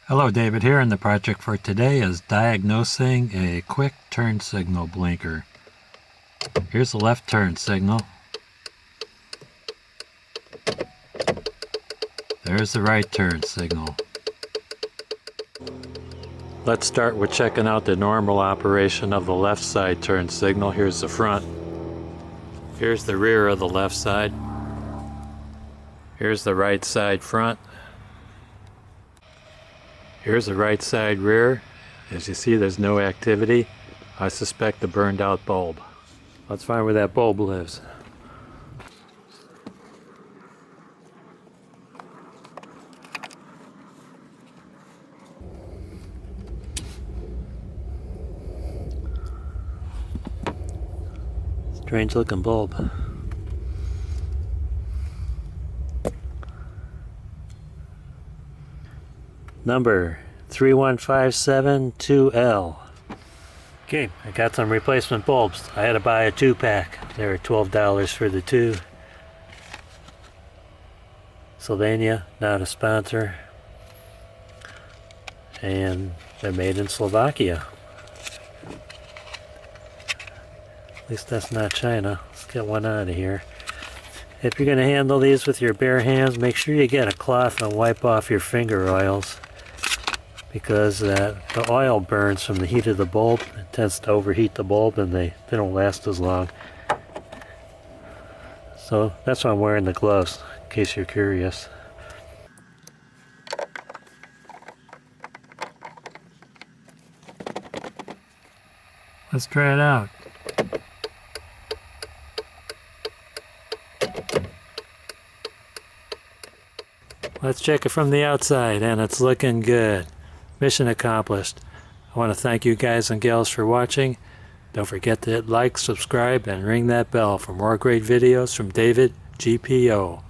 Hello, David here, and the project for today is diagnosing a quick turn signal blinker. Here's the left turn signal. There's the right turn signal. Let's start with checking out the normal operation of the left side turn signal. Here's the front. Here's the rear of the left side. Here's the right side front. Here's the right side rear. As you see, there's no activity. I suspect a burned out bulb. Let's find where that bulb lives. Strange looking bulb. Number 31572L. Okay, I got some replacement bulbs. I had to buy a 2-pack. They were $12 for the 2. Sylvania, not a sponsor. And they're made in Slovakia. At least that's not China. Let's get one out of here. If you're going to handle these with your bare hands, make sure you get a cloth and wipe off your finger oils, because the oil burns from the heat of the bulb. It tends to overheat the bulb and they don't last as long. So that's why I'm wearing the gloves, in case you're curious. Let's try it out. Let's check it from the outside, and it's looking good. Mission accomplished. I want to thank you guys and gals for watching. Don't forget to hit like, subscribe, and ring that bell for more great videos from David GPO.